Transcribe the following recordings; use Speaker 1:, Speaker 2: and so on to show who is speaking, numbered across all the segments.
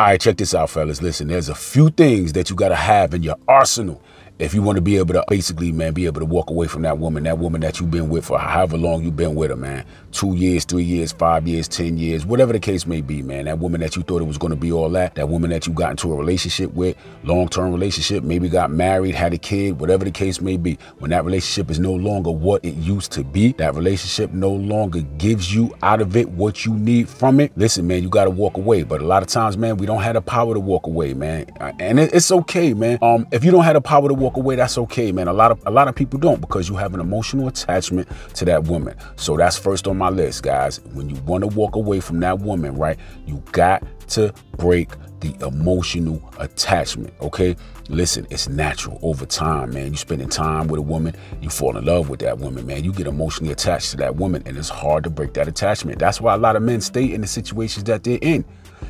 Speaker 1: All right, check this out, fellas. Listen, there's a few things that you got to have in your arsenal if you want to be able to basically, man, be able to walk away from that woman that you've been with for however long you've been with her, man. 2 years, 3 years, 5 years, 10 years, whatever the case may be, man. That woman that you thought it was going to be all that woman that you got into a relationship with, long-term relationship, maybe got married, had a kid, whatever the case may be. When that relationship is no longer what it used to be, that relationship no longer gives you out of it what you need from it. Listen, man, you got to walk away. But a lot of times, man, we don't have the power to walk away, man. And it's okay, man. If you don't have the power to walk away, that's okay, man. A lot of people don't, because you have an emotional attachment to that woman. So that's first on my list, guys. When you want to walk away from that woman, right, you got to break the emotional attachment, okay? Listen, it's natural over time, man. You spending time with a woman, you fall in love with that woman, man. You get emotionally attached to that woman, and it's hard to break that attachment. That's why a lot of men stay in the situations that they're in,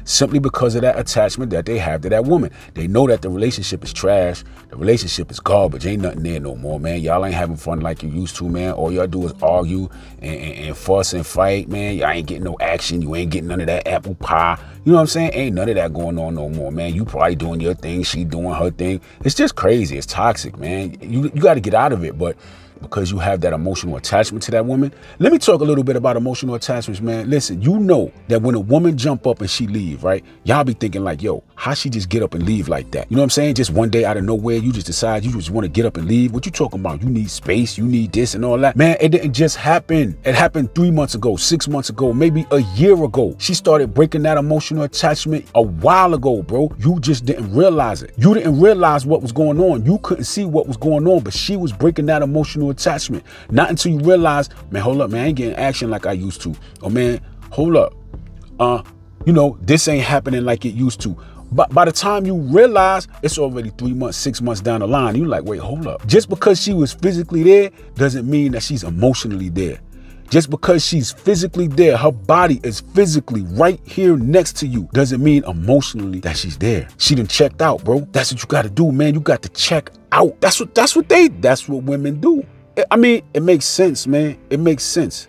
Speaker 1: simply because of that attachment that they have to that woman. They know that the relationship is trash. The relationship is garbage. Ain't nothing there no more, man. Y'all ain't having fun like you used to, man. All y'all do is argue and fuss and fight, man. Y'all ain't getting no action. You ain't getting none of that apple pie. You know what I'm saying? Ain't none of that going on no more, man. You probably doing your thing. She doing her thing. It's just crazy. It's toxic, man. You got to get out of it, but because you have that emotional attachment to that woman. Let me talk a little bit about emotional attachments, man. Listen, you know that when a woman jump up and she leave, right? Y'all be thinking like, yo, how she just get up and leave like that? You know what I'm saying? Just one day out of nowhere, you just decide you just want to get up and leave. What you talking about? You need space, you need this and all that. Man, it didn't just happen. It happened 3 months ago, 6 months ago, maybe a year ago. She started breaking that emotional attachment a while ago, bro. You just didn't realize it. You didn't realize what was going on. You couldn't see what was going on, but she was breaking that emotional attachment. Not until you realize, man, hold up, man, I ain't getting action like I used to. Or man, hold up. You know, this ain't happening like it used to. But by the time you realize, it's already 3 months, 6 months down the line. You're like, wait, hold up. Just because she was physically there doesn't mean that she's emotionally there. Just because she's physically there, her body is physically right here next to you, doesn't mean emotionally that she's there. She done checked out, bro. That's what you got to do, man. You got to check out. That's what women do. I mean, it makes sense, man. It makes sense.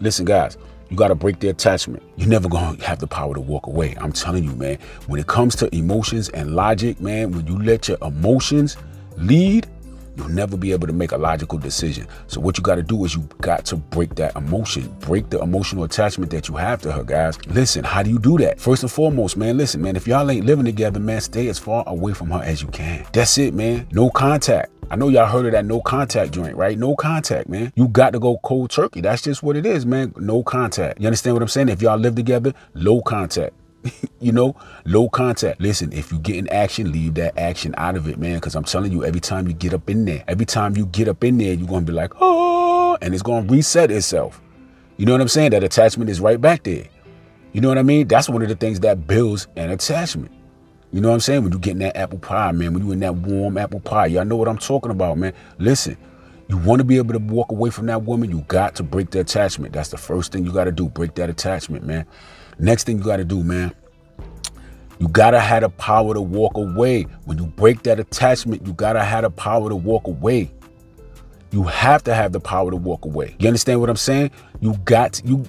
Speaker 1: Listen, guys, you got to break the attachment. You're never going to have the power to walk away. I'm telling you, man, when it comes to emotions and logic, man, when you let your emotions lead, you'll never be able to make a logical decision. So what you got to do is you got to break that emotion, break the emotional attachment that you have to her, guys. Listen, how do you do that? First and foremost, man, listen, man, if y'all ain't living together, man, stay as far away from her as you can. That's it, man. No contact. I know y'all heard of that no contact joint, right? No contact, man. You got to go cold turkey. That's just what it is, man. No contact. You understand what I'm saying? If y'all live together, low contact. You know, low contact. Listen, if you get in action, leave that action out of it, man. Because I'm telling you, every time you get up in there, you're going to be like, oh, and it's going to reset itself. You know what I'm saying? That attachment is right back there. You know what I mean? That's one of the things that builds an attachment. You know what I'm saying? When you get in that apple pie, man, when you in that warm apple pie, y'all know what I'm talking about, man. Listen, you want to be able to walk away from that woman, you got to break the attachment. That's the first thing you got to do. Break that attachment, man. Next thing you got to do, man, you got to have the power to walk away. When you break that attachment, you got to have the power to walk away. You have to have the power to walk away. You understand what I'm saying? You got to,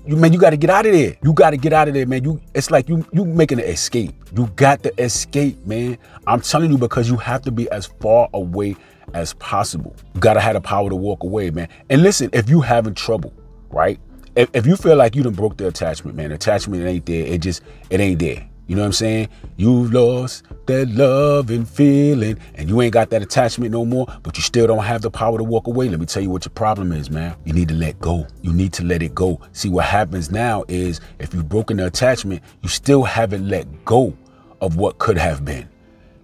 Speaker 1: man, you got to get out of there. You got to get out of there, man. It's like you making an escape. You got to escape, man. I'm telling you, because you have to be as far away as possible. You got to have the power to walk away, man. And listen, if you having trouble, right? If you feel like you done broke the attachment, man, attachment ain't there. It ain't there. You know what I'm saying? You've lost that love and feeling, and you ain't got that attachment no more, but you still don't have the power to walk away. Let me tell you what your problem is, man. You need to let go. You need to let it go. See, what happens now is if you've broken the attachment, you still haven't let go of what could have been.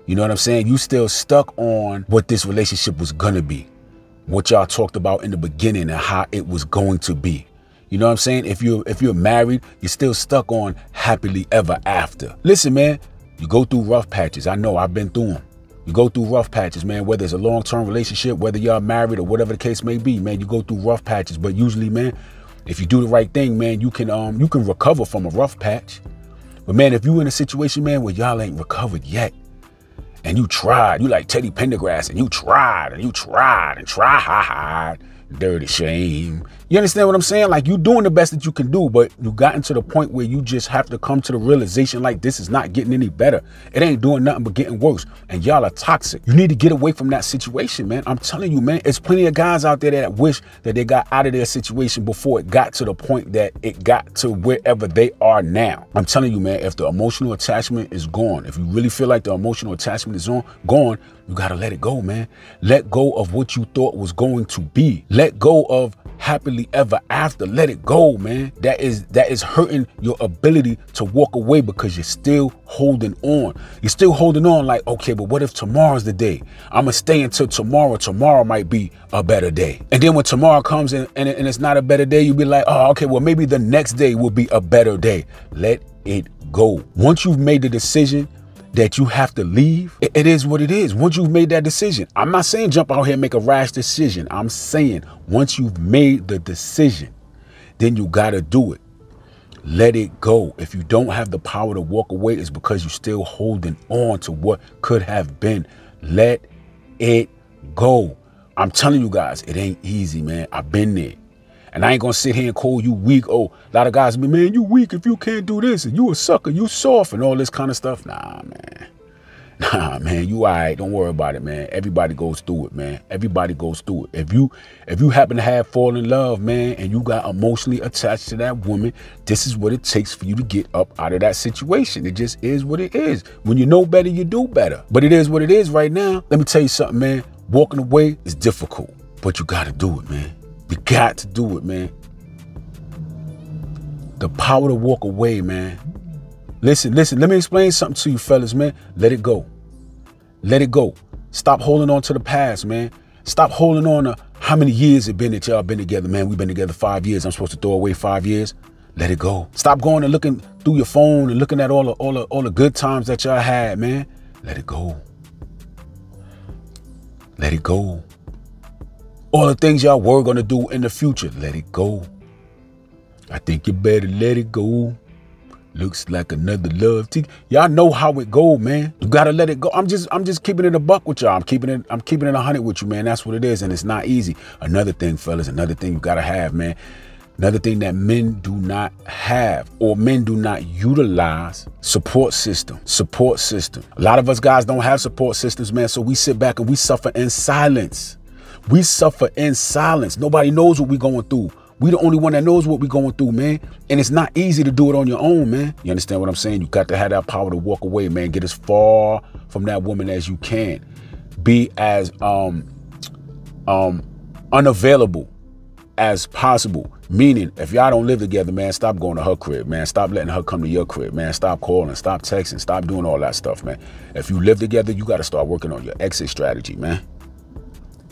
Speaker 1: You know what I'm saying? You still stuck on what this relationship was gonna be, what y'all talked about in the beginning and how it was going to be. You know what I'm saying? If you're married, you're still stuck on happily ever after. Listen, man, you go through rough patches. I know, I've been through them. You go through rough patches, man, whether it's a long-term relationship, whether y'all married or whatever the case may be, man, you go through rough patches. But usually, man, if you do the right thing, man, you can recover from a rough patch. But man, if you in a situation, man, where y'all ain't recovered yet, and you tried, you like Teddy Pendergrass, and you tried and tried, dirty shame. You understand what I'm saying? Like, you doing the best that you can do, but you gotten to the point where you just have to come to the realization, like, this is not getting any better. It ain't doing nothing but getting worse. And y'all are toxic. You need to get away from that situation, man. I'm telling you, man, there's plenty of guys out there that wish that they got out of their situation before it got to the point that it got to wherever they are now. I'm telling you, man, if the emotional attachment is gone, if you really feel like the emotional attachment is gone, you got to let it go, man. Let go of what you thought was going to be. Let go of happily ever after. Let it go, man. That is hurting your ability to walk away because you're still holding on. You're still holding on like, okay, but what if tomorrow's the day? I'm going to stay until tomorrow. Tomorrow might be a better day. And then when tomorrow comes and it's not a better day, you'll be like, oh, okay, well, maybe the next day will be a better day. Let it go. Once you've made the decision that you have to leave, it is what it is. Once you've made that decision, I'm not saying jump out here and make a rash decision. I'm saying once you've made the decision, then you got to do it. Let it go. If you don't have the power to walk away, it's because you're still holding on to what could have been. Let it go. I'm telling you guys, it ain't easy, man. I've been there. And I ain't gonna sit here and call you weak. Oh, a lot of guys be, man, you weak if you can't do this, and you a sucker, you soft, and all this kind of stuff. Nah, man, you all right. Don't worry about it, man. Everybody goes through it, man. Everybody goes through it. If you happen to have fallen in love, man, and you got emotionally attached to that woman, this is what it takes for you to get up out of that situation. It just is what it is. When you know better, you do better. But it is what it is right now. Let me tell you something, man. Walking away is difficult, but you got to do it, man. You got to do it, man. The power to walk away, man. Listen, let me explain something to you fellas, man. Let it go. Let it go. Stop holding on to the past, man. Stop holding on to how many years it been that y'all been together, man. We've been together 5 years. I'm supposed to throw away 5 years. Let it go. Stop going and looking through your phone and looking at all the good times that y'all had, man. Let it go. Let it go. All the things y'all were going to do in the future, let it go. I think you better let it go. Looks like another love ticket. Y'all know how it go, man. You got to let it go. I'm just keeping it a buck with y'all. I'm keeping it 100 with you, man. That's what it is. And it's not easy. Another thing, fellas, another thing you got to have, man. Another thing that men do not have, or men do not utilize, support system. Support system. A lot of us guys don't have support systems, man. So we sit back and we suffer in silence. We suffer in silence. Nobody knows what we're going through. We the only one that knows what we're going through, man. And it's not easy to do it on your own, man. You understand what I'm saying? You got to have that power to walk away, man. Get as far from that woman as you can. Be as unavailable as possible. Meaning, if y'all don't live together, man, stop going to her crib, man. Stop letting her come to your crib, man. Stop calling, stop texting, stop doing all that stuff, man. If you live together, you got to start working on your exit strategy, man.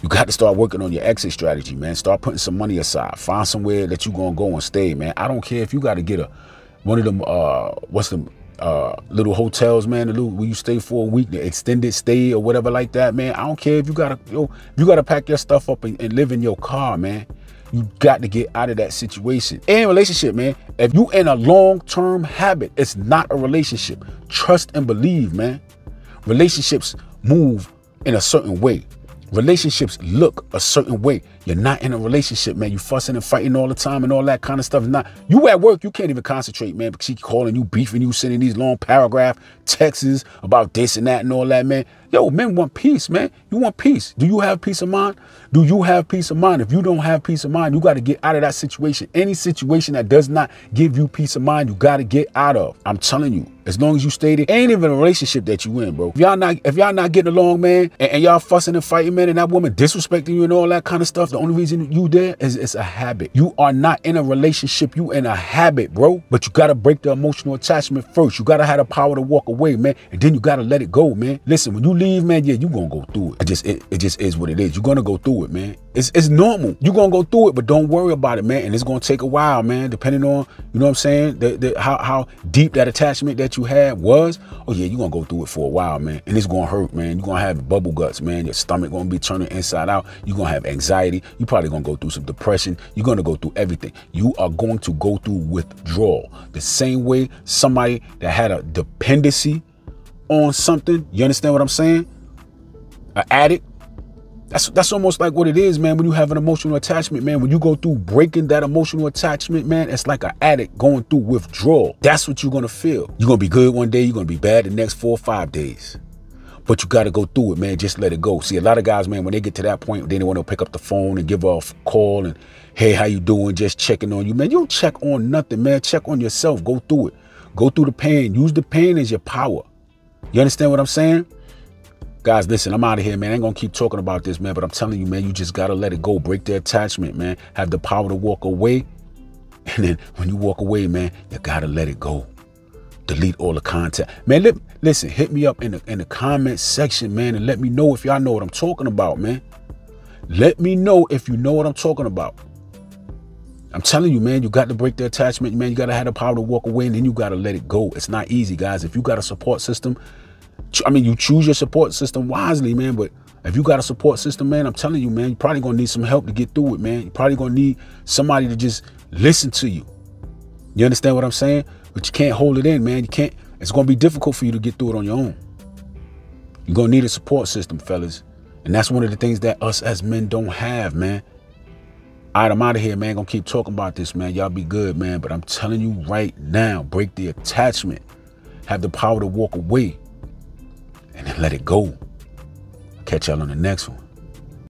Speaker 1: You got to start working on your exit strategy, man. Start putting some money aside. Find somewhere that you're going to go and stay, man. I don't care if you got to get one of them, little hotels, man, where you stay for a week, the extended stay or whatever like that, man. I don't care if you got to pack your stuff up and live in your car, man. You got to get out of that situation. In a relationship, man, if you in a long-term habit, it's not a relationship. Trust and believe, man. Relationships move in a certain way. Relationships look a certain way. You're not in a relationship, man. You fussing and fighting all the time and all that kind of stuff. You at work, you can't even concentrate, man, because she calling you, beefing you, sending these long paragraph texts about this and that and all that, man. Yo, men want peace, man. You want peace. Do you have peace of mind? Do you have peace of mind? If you don't have peace of mind, you got to get out of that situation. Any situation that does not give you peace of mind, you got to get out of. I'm telling you, as long as you stay there, ain't even a relationship that you in, bro. If y'all not getting along, man, and y'all fussing and fighting, man, and that woman disrespecting you and all that kind of stuff, the only reason you there is it's a habit. You are not in a relationship. You in a habit, bro. But you got to break the emotional attachment first. You got to have the power to walk away, man. And then you got to let it go, man. Listen, when you leave, man, yeah, you going to go through it. It just is what it is. You're going to go through it, man. It's normal. You're going to go through it, but don't worry about it, man. And it's going to take a while, man, depending on, you know what I'm saying, how deep that attachment that you had was. Oh, yeah, you're going to go through it for a while, man. And it's going to hurt, man. You're going to have bubble guts, man. Your stomach going to be turning inside out. You're going to have anxiety. You're probably going to go through some depression. You're going to go through everything. You are going to go through withdrawal. The same way somebody that had a dependency on something, you understand what I'm saying? An addict That's almost like what it is, man, when you have an emotional attachment, man. When you go through breaking that emotional attachment, man, it's like an addict going through withdrawal. That's what you're going to feel. You're going to be good one day, you're going to be bad the next 4 or 5 days. But you got to go through it, man. Just let it go. See, a lot of guys, man, when they get to that point, then they want to pick up the phone and give off a call and, hey, how you doing? Just checking on you, man. You don't check on nothing, man. Check on yourself. Go through it. Go through the pain. Use the pain as your power. You understand what I'm saying? Guys, listen, I'm out of here, man. I ain't going to keep talking about this, man. But I'm telling you, man, you just got to let it go. Break the attachment, man. Have the power to walk away. And then when you walk away, man, you got to let it go. Delete all the content. Man, listen, hit me up in the comment section, man, and let me know if y'all know what I'm talking about, man. Let me know if you know what I'm talking about. I'm telling you, man, you got to break the attachment, man. You got to have the power to walk away, and then you got to let it go. It's not easy, guys. If you got a support system, I mean, you choose your support system wisely, man. But if you got a support system, man, I'm telling you, man, you're probably going to need some help to get through it, man. You're probably going to need somebody to just listen to you. You understand what I'm saying? But you can't hold it in, man. You can't. It's going to be difficult for you to get through it on your own. You're going to need a support system, fellas. And that's one of the things that us as men don't have, man. All right, I'm out of here, man. Gonna keep talking about this, man. Y'all be good, man. But I'm telling you right now, break the attachment. Have the power to walk away. And then let it go. Catch y'all on the next one.